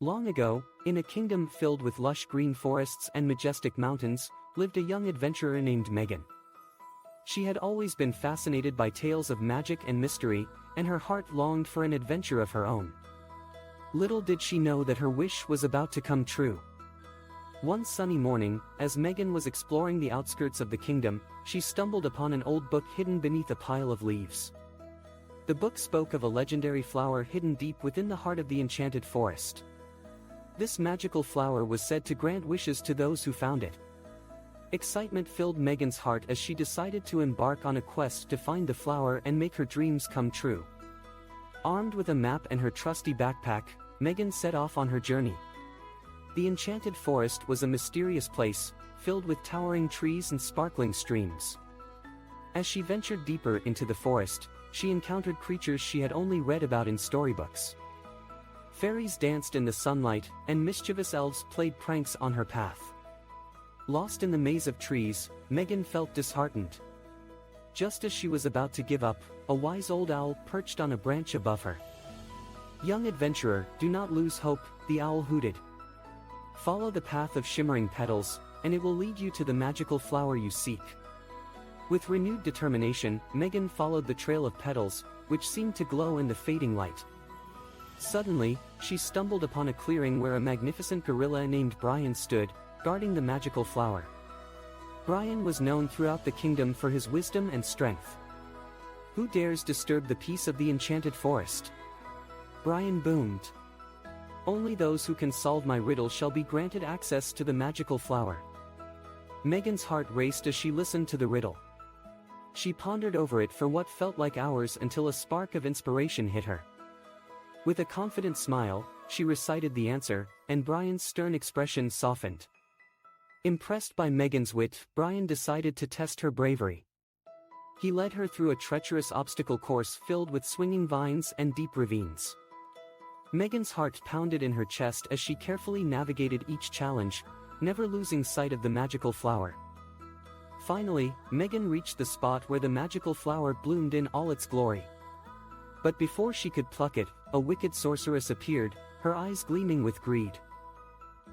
Long ago, in a kingdom filled with lush green forests and majestic mountains, lived a young adventurer named Megan. She had always been fascinated by tales of magic and mystery, and her heart longed for an adventure of her own. Little did she know that her wish was about to come true. One sunny morning, as Megan was exploring the outskirts of the kingdom, she stumbled upon an old book hidden beneath a pile of leaves. The book spoke of a legendary flower hidden deep within the heart of the enchanted forest. This magical flower was said to grant wishes to those who found it. Excitement filled Megan's heart as she decided to embark on a quest to find the flower and make her dreams come true. Armed with a map and her trusty backpack, Megan set off on her journey. The enchanted forest was a mysterious place, filled with towering trees and sparkling streams. As she ventured deeper into the forest, she encountered creatures she had only read about in storybooks. Fairies danced in the sunlight, and mischievous elves played pranks on her path. Lost in the maze of trees, Megan felt disheartened. Just as she was about to give up, a wise old owl perched on a branch above her. "Young adventurer, do not lose hope," the owl hooted. "Follow the path of shimmering petals, and it will lead you to the magical flower you seek." With renewed determination, Megan followed the trail of petals, which seemed to glow in the fading light. Suddenly, she stumbled upon a clearing where a magnificent gorilla named Brian stood, guarding the magical flower. Brian was known throughout the kingdom for his wisdom and strength. "Who dares disturb the peace of the enchanted forest?" Brian boomed. "Only those who can solve my riddle shall be granted access to the magical flower." Megan's heart raced as she listened to the riddle. She pondered over it for what felt like hours until a spark of inspiration hit her. With a confident smile, she recited the answer, and Brian's stern expression softened. Impressed by Megan's wit, Brian decided to test her bravery. He led her through a treacherous obstacle course filled with swinging vines and deep ravines. Megan's heart pounded in her chest as she carefully navigated each challenge, never losing sight of the magical flower. Finally, Megan reached the spot where the magical flower bloomed in all its glory. But before she could pluck it, a wicked sorceress appeared, her eyes gleaming with greed.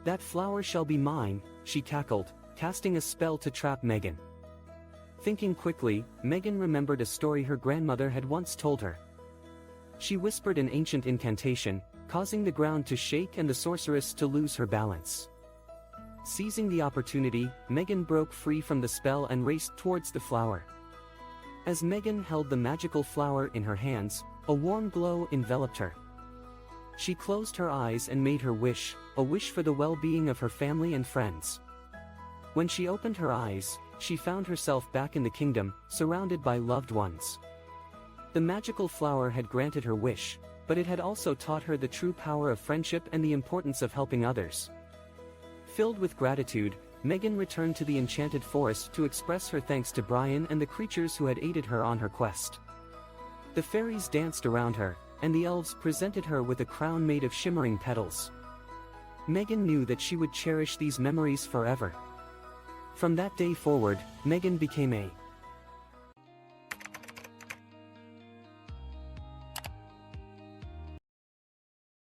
"That flower shall be mine," she cackled, casting a spell to trap Megan. Thinking quickly, Megan remembered a story her grandmother had once told her. She whispered an ancient incantation, causing the ground to shake and the sorceress to lose her balance. Seizing the opportunity, Megan broke free from the spell and raced towards the flower. As Megan held the magical flower in her hands, a warm glow enveloped her. She closed her eyes and made her wish, a wish for the well-being of her family and friends. When she opened her eyes, she found herself back in the kingdom, surrounded by loved ones. The magical flower had granted her wish, but it had also taught her the true power of friendship and the importance of helping others. Filled with gratitude, Megan returned to the enchanted forest to express her thanks to Brian and the creatures who had aided her on her quest. The fairies danced around her, and the elves presented her with a crown made of shimmering petals. Megan knew that she would cherish these memories forever. From that day forward, Megan became a